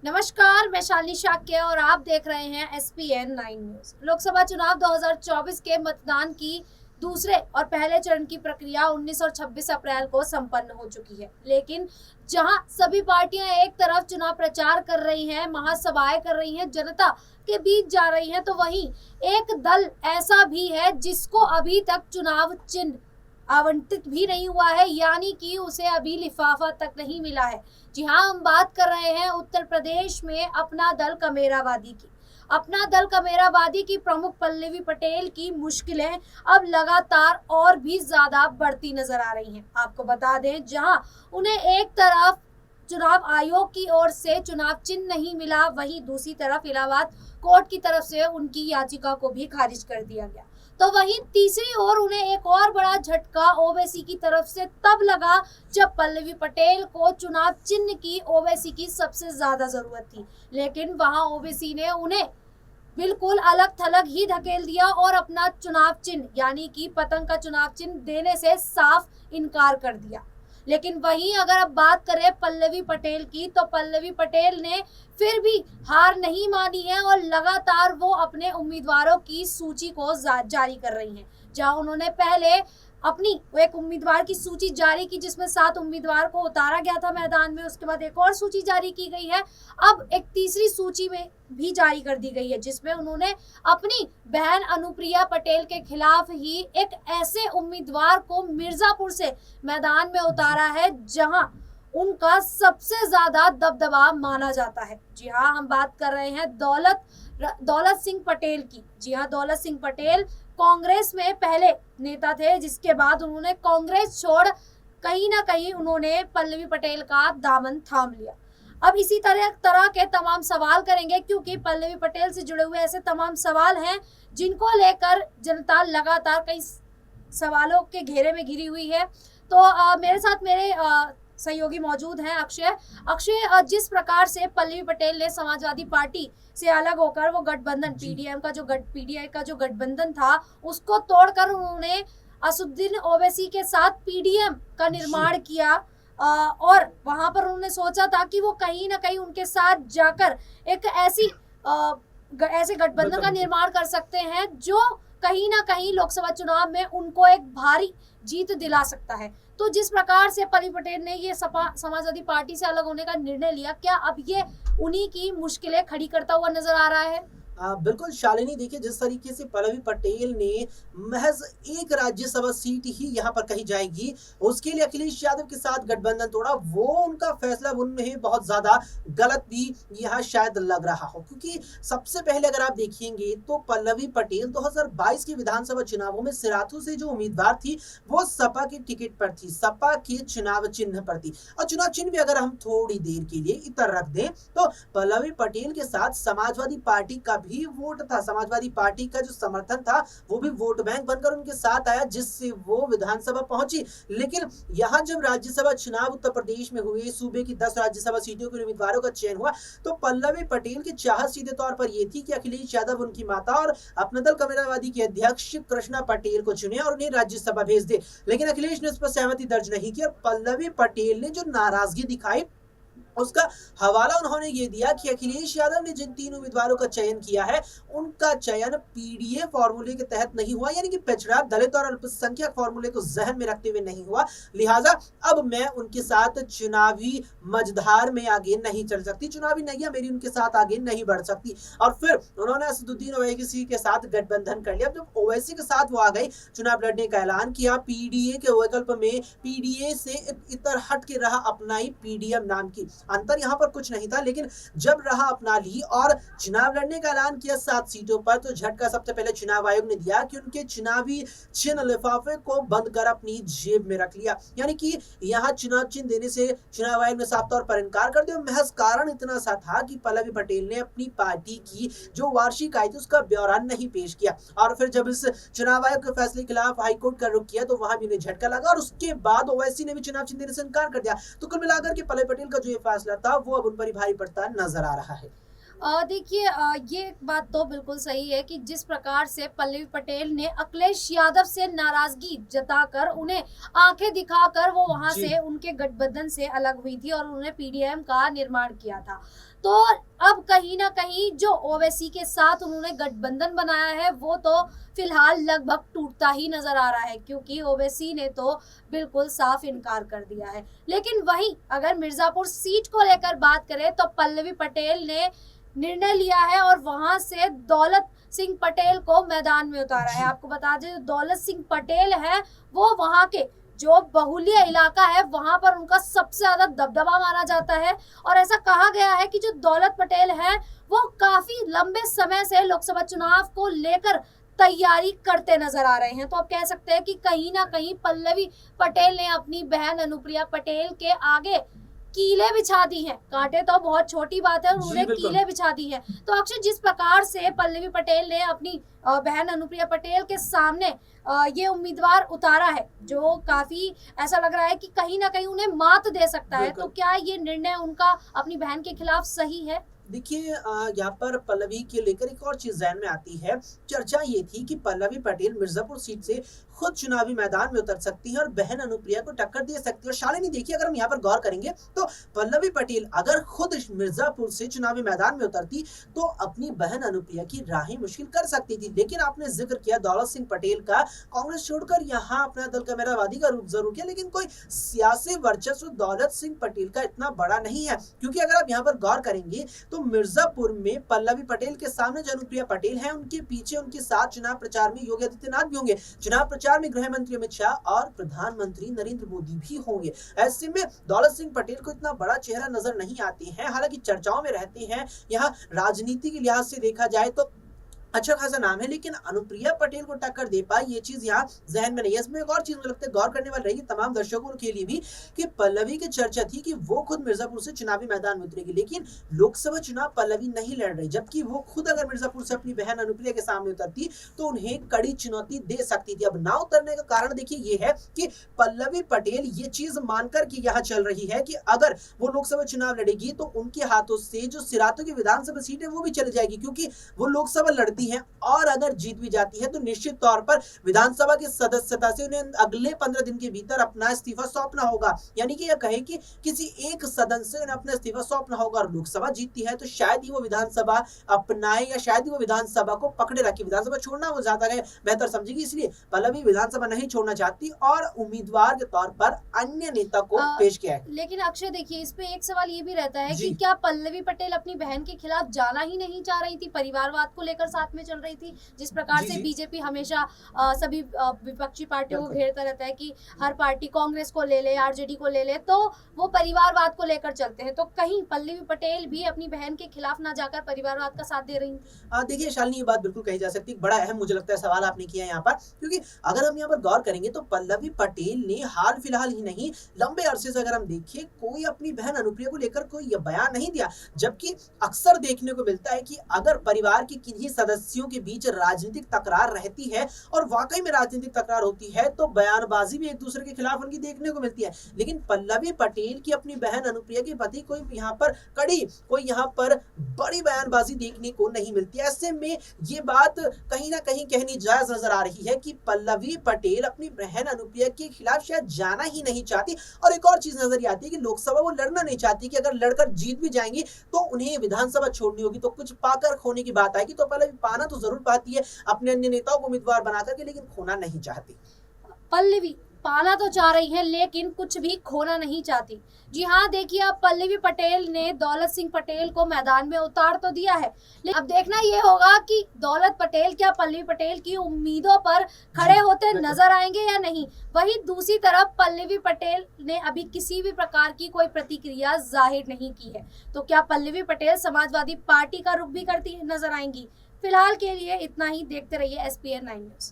नमस्कार, मैं शालिनी शाक्य और आप देख रहे हैं SPN 9 न्यूज। लोकसभा चुनाव 2024 के मतदान की दूसरे और पहले चरण की प्रक्रिया 19 और 26 अप्रैल को संपन्न हो चुकी है। लेकिन जहां सभी पार्टियां एक तरफ चुनाव प्रचार कर रही हैं, महासभाएं कर रही हैं, जनता के बीच जा रही हैं, तो वहीं एक दल ऐसा भी है जिसको अभी तक चुनाव चिन्ह आवंटित भी नहीं हुआ है, यानी कि उसे अभी लिफाफा तक नहीं मिला है। जी हाँ, हम बात कर रहे हैं उत्तर प्रदेश में अपना दल कमेरावादी की। अपना दल कमेरावादी की प्रमुख पल्लवी पटेल की मुश्किलें अब लगातार और भी ज्यादा बढ़ती नजर आ रही हैं। आपको बता दें, जहां उन्हें एक तरफ चुनाव आयोग की ओर से चुनाव चिन्ह नहीं मिला, वहीं दूसरी तरफ इलाहाबाद कोर्ट की तरफ से उनकी याचिका को भी खारिज कर दिया गया। तो वहीं तीसरी ओर उन्हें एक और बड़ा झटका ओवैसी की तरफ से तब लगा जब पल्लवी पटेल को चुनाव चिन्ह की ओवैसी की सबसे ज्यादा जरूरत थी, लेकिन वहां ओवैसी ने उन्हें बिल्कुल अलग थलग ही धकेल दिया और अपना चुनाव चिन्ह यानी कि पतंग का चुनाव चिन्ह देने से साफ इनकार कर दिया। लेकिन वहीं अगर अब बात करें पल्लवी पटेल की, तो पल्लवी पटेल ने फिर भी हार नहीं मानी है और लगातार वो अपने उम्मीदवारों की सूची को जारी कर रही हैं। जहां उन्होंने पहले अपनी एक उम्मीदवार की सूची जारी की जिसमें 7 उम्मीदवार को उतारा गया था मैदान में, उसके बाद एक और सूची जारी की गई है। अब एक तीसरी सूची में भी जारी कर दी गई है जिसमें उन्होंने अपनी बहन अनुप्रिया पटेल के खिलाफ ही एक ऐसे उम्मीदवार को मिर्जापुर से मैदान में उतारा है जहां उनका सबसे ज्यादा दबदबा माना जाता है। जी हाँ, हम बात कर रहे हैं दौलत सिंह पटेल की। जी हाँ, दौलत सिंह पटेल कांग्रेस में पहले नेता थे, जिसके बाद उन्होंने कांग्रेस छोड़ कहीं ना कहीं उन्होंने पल्लवी पटेल का दामन थाम लिया। अब इसी तरह के तमाम सवाल करेंगे क्योंकि पल्लवी पटेल से जुड़े हुए ऐसे तमाम सवाल हैं जिनको लेकर जनता लगातार कई सवालों के घेरे में घिरी हुई है। तो मेरे साथ मेरे सहयोगी मौजूद हैं अक्षय, जिस प्रकार से पल्लवी पटेल ने समाजवादी पार्टी से अलग होकर वो गठबंधन पीडीआई का जो गठबंधन था उसको तोड़कर उन्होंने असुद्दीन ओवैसी के साथ पीडीएम का निर्माण किया, और वहां पर उन्होंने सोचा था कि वो कहीं ना कहीं उनके साथ जाकर एक ऐसे गठबंधन का निर्माण कर सकते हैं जो कहीं ना कहीं लोकसभा चुनाव में उनको एक भारी जीत दिला सकता है। तो जिस प्रकार से पल्लवी पटेल ने ये समाजवादी पार्टी से अलग होने का निर्णय लिया, क्या अब ये उन्हीं की मुश्किलें खड़ी करता हुआ नजर आ रहा है? बिल्कुल शालिनी, देखिए जिस तरीके से पल्लवी पटेल ने महज एक राज्यसभा सीट ही यहाँ पर कही जाएगी उसके लिए अखिलेश यादव के साथ गठबंधन तोड़ा, वो उनका फैसला उन्हें बहुत ज्यादा गलत भी यहाँ शायद लग रहा हो। क्योंकि सबसे पहले अगर आप देखेंगे तो पल्लवी पटेल 2022 के विधानसभा चुनावों में सिराथू से जो उम्मीदवार थी वो सपा की टिकट पर थी, सपा के चुनाव चिन्ह पर थी। और चुनाव चिन्ह भी अगर हम थोड़ी देर के लिए इतर रख दें तो पल्लवी पटेल के साथ समाजवादी पार्टी का भी वोट था, समाजवादी पार्टी का जो समर्थन था वो भी वोट बैंक बनकर उनके साथ आया जिससे वो विधानसभा पहुंची। लेकिन यहां जब राज्यसभा चुनाव उत्तर प्रदेश में हुए, सूबे की 10 राज्यसभा सीटों के उम्मीदवारों का चयन हुआ, तो पल्लवी पटेल की चाहत सीधे तौर पर यह थी कि अखिलेश यादव उनकी माता और अपना दल कमेरावादी के अध्यक्ष कृष्णा पटेल को चुने और उन्हें राज्यसभा भेज दे। लेकिन अखिलेश ने उस पर सहमति दर्ज नहीं की और पल्लवी पटेल ने जो नाराजगी दिखाई उसका हवाला उन्होंने ये दिया कि अखिलेश यादव ने जिन 3 उम्मीदवारों का चयन किया है उनका चयन पीडीए फॉर्मूले के तहत नहीं हुआ, यानी कि पिछड़ा दलित और अल्पसंख्यक फॉर्मूले को जहन में रखते हुए नहीं हुआ। लिहाजा अब मैं उनके साथ चुनावी मझधार में आगे नहीं चल सकती, चुनावी नैया मेरी उनके साथ आगे नहीं बढ़ सकती। और फिर उन्होंने असदुद्दीन ओवैसी के साथ गठबंधन कर लिया। जब ओवैसी के साथ वो आ गई, चुनाव लड़ने का ऐलान किया, पीडीए के विकल्प में पीडीए से इतर हट के रहा अपनाई पीडीएम नाम की, अंतर यहां पर कुछ नहीं था। लेकिन जब रहा अपना ली और चुनाव लड़ने का ऐलान किया 7 सीटों पर, तो झटका सबसे पहले चुनाव आयोग ने दिया कि उनके चुनावी चिन्ह लिफाफे को बंद कर अपनी जेब में रख लिया, यानी कि यहां चुनाव चिन्ह देने से चुनाव आयोग ने साफ तौर पर इनकार कर दिया। महज कारण इतना सा था कि पल्लवी पटेल ने अपनी पार्टी की जो वार्षिक आय थी उसका ब्यौरा नहीं पेश किया। और फिर जब इस चुनाव आयोग के फैसले के खिलाफ हाईकोर्ट का रुख किया तो वहां भी उन्हें झटका लगा और उसके बाद ओवैसी ने भी चुनाव चिन्ह देने से इनकार कर दिया। तो कुल मिलाकर के पल्लवी पटेल का जो फैसला था वो अब उन पर ही भारी पड़ता नजर आ रहा है। देखिए, ये बात तो बिल्कुल सही है कि जिस प्रकार से पल्लवी पटेल ने अखिलेश यादव से नाराजगी जताकर उन्हें आंखें दिखाकर वो वहां जी। से उनके गठबंधन से अलग हुई थी और उन्होंने पीडीएम का निर्माण किया था। तो अब कहीं ना कहीं जो ओवैसी के साथ उन्होंने गठबंधन बनाया है वो तो फिलहाल लगभग टूटता ही नजर आ रहा है, क्योंकि ओवैसी ने तो बिल्कुल साफ इनकार कर दिया है। लेकिन वहीं अगर मिर्जापुर सीट को लेकर बात करें तो पल्लवी पटेल ने निर्णय लिया है और वहां से दौलत सिंह पटेल को मैदान में उतारा है। जी। आपको बता दें, जो दौलत सिंह पटेल है वो वहां के जो बहुल्य इलाका है वहां पर उनका सबसे ज्यादा दबदबा माना जाता है। और ऐसा कहा गया है कि जो दौलत पटेल है वो काफी लंबे समय से लोकसभा चुनाव को लेकर तैयारी करते नजर आ रहे हैं। तो आप कह सकते हैं कि कहीं ना कहीं पल्लवी पटेल ने अपनी बहन अनुप्रिया पटेल के आगे कीले बिछा दी हैं। कांटे तो बहुत छोटी बात है, जी, उन्होंने बिल्कुल। कीले बिछा दी हैं। तो अक्षय, जिस प्रकार से पल्लवी पटेल ने अपनी बहन अनुप्रिया पटेल के सामने ये उम्मीदवार उतारा है जो काफी ऐसा लग रहा है कि कहीं ना कहीं उन्हें मात दे सकता है, तो बिल्कुल। क्या ये निर्णय उनका अपनी बहन के खिलाफ सही है? देखिए, यहाँ पर पल्लवी के लेकर एक और चीज ज़हन में आती है। चर्चा ये थी कि पल्लवी पटेल मिर्ज़ापुर सीट से खुद चुनावी मैदान में उतर सकती हैं और बहन अनुप्रिया को टक्कर दे सकती है। और शालिनी, देखिए, अगर हम यहाँ पर गौर करेंगे तो पल्लवी पटेल अगर खुद मिर्ज़ापुर से चुनावी मैदान में उतरती तो अपनी बहन अनुप्रिया की राहें मुश्किल कर सकती थी। लेकिन आपने जिक्र किया दौलत सिंह पटेल का, कांग्रेस छोड़कर यहाँ अपना दल कैमरावादी का रूप जरूर किया, लेकिन कोई सियासी वर्चस्व दौलत सिंह पटेल का इतना बड़ा नहीं है। क्योंकि अगर आप यहाँ पर गौर करेंगे तो मिर्जापुर में पल्लवी पटेल के सामने जो अनुप्रिया पटेल है, उनके पीछे उनके साथ चुनाव प्रचार में योगी आदित्यनाथ भी होंगे, चुनाव प्रचार में गृह मंत्री अमित शाह और प्रधानमंत्री नरेंद्र मोदी भी होंगे। ऐसे में दौलत सिंह पटेल को इतना बड़ा चेहरा नजर नहीं आते हैं। हालांकि चर्चाओं में रहते हैं, यहाँ राजनीति के लिहाज से देखा जाए तो अच्छा खासा नाम है, लेकिन अनुप्रिया पटेल को टक्कर दे पाए ये चीज यहाँ जहन में नहीं है। इसमें एक और चीज मुझे लगता है गौर करने वाली रहेगी तमाम दर्शकों के लिए भी, कि पल्लवी की चर्चा थी कि वो खुद मिर्जापुर से चुनावी मैदान में उतरेगी, लेकिन लोकसभा चुनाव पल्लवी नहीं लड़ रही, जबकि वो खुद अगर मिर्जापुर से अपनी बहन अनुप्रिया के सामने उतरती तो उन्हें कड़ी चुनौती दे सकती थी। अब ना उतरने का कारण देखिए ये है कि पल्लवी पटेल ये चीज मानकर के यहाँ चल रही है कि अगर वो लोकसभा चुनाव लड़ेगी तो उनके हाथों से जो सिरातों की विधानसभा सीट है वो भी चली जाएगी, क्योंकि वो लोकसभा लड़ती है और अगर जीत भी जाती है तो निश्चित तौर पर विधानसभा की सदस्यता से उन्हें अगले 15 दिन के भीतर अपना इस्तीफा सौंपना होगा। यानी कि यह कहे कि किसी एक सदन से उन्हें अपना इस्तीफा सौंपना होगा। और लोकसभा जीतती है तो शायद ही वो विधानसभा अपनाए या शायद ही वो विधानसभा को पकड़े रखे। विधानसभा छोड़ना वो ज्यादा बेहतर समझेगी, इसलिए पल्लवी विधानसभा नहीं छोड़ना चाहती और उम्मीदवार के तौर पर अन्य नेता को पेश किया है। लेकिन अक्षय, देखिए, इस पे एक सवाल ये भी रहता है जी। कि क्या पल्लवी पटेल अपनी बहन के खिलाफ जाना ही नहीं चाह रही थी? परिवारवाद को लेकर साथ में चल रही थी, जिस प्रकार जी, से जी। बीजेपी हमेशा सभी विपक्षी पार्टियों को बिल्कुल। घेरता रहता है कि हर पार्टी कांग्रेस को ले ले, आरजेडी को ले ले, तो वो परिवारवाद को लेकर चलते हैं। तो कहीं पल्लवी पटेल भी अपनी बहन के खिलाफ ना जाकर परिवारवाद का साथ दे रही थी? देखिए शालिनी, ये बात बिल्कुल कही जा सकती है। बड़ा अहम मुझे लगता है सवाल आपने किया यहाँ पर, क्योंकि अगर हम यहाँ पर गौर करेंगे तो पल्लवी पटेल ने हाल फिलहाल ही नहीं, लंबे अरसे से अगर हम देखें, कोई अपनी बहन अनुप्रिया को लेकर कोई ये बयान नहीं दिया। जबकि अक्सर देखने को मिलता है कि अगर परिवार के किन्हीं सदस्यों के बीच राजनीतिक तकरार रहती है और वाकई में राजनीतिक तकरार होती है तो बयानबाजी भी एक दूसरे के खिलाफ उनकी देखने को मिलती है। लेकिन पल्लवी पटेल की अपनी बहन अनुप्रिया के प्रति कोई यहाँ पर बड़ी बयानबाजी देखने को नहीं मिलती। ऐसे में ये बात कहीं ना कहीं कहनी जायज नजर आ रही है कि पल्लवी पटेल अपनी बहन अनुप्रिया के खिलाफ शायद जाना ही नहीं चाहती। और एक और चीज नजर आती है कि लोकसभा वो लड़ना नहीं चाहती, कि अगर लड़कर जीत भी जाएंगी तो उन्हें विधानसभा छोड़नी होगी, तो कुछ पाकर खोने की बात आएगी। तो पल्लवी पाना तो जरूर पाती है अपने अन्य नेताओं को उम्मीदवार बना करके, लेकिन खोना नहीं चाहती। पल्लवी पाना तो चाह रही है लेकिन कुछ भी खोना नहीं चाहती। जी हाँ, देखिए, अब पल्लवी पटेल ने दौलत सिंह पटेल को मैदान में उतार तो दिया है, लेकिन अब देखना ये होगा कि दौलत पटेल क्या पल्लवी पटेल की उम्मीदों पर खड़े होते नजर आएंगे या नहीं। वहीं दूसरी तरफ पल्लवी पटेल ने अभी किसी भी प्रकार की कोई प्रतिक्रिया जाहिर नहीं की है, तो क्या पल्लवी पटेल समाजवादी पार्टी का रुख भी करती नजर आएंगी? फिलहाल के लिए इतना ही। देखते रहिए SPN 9 न्यूज।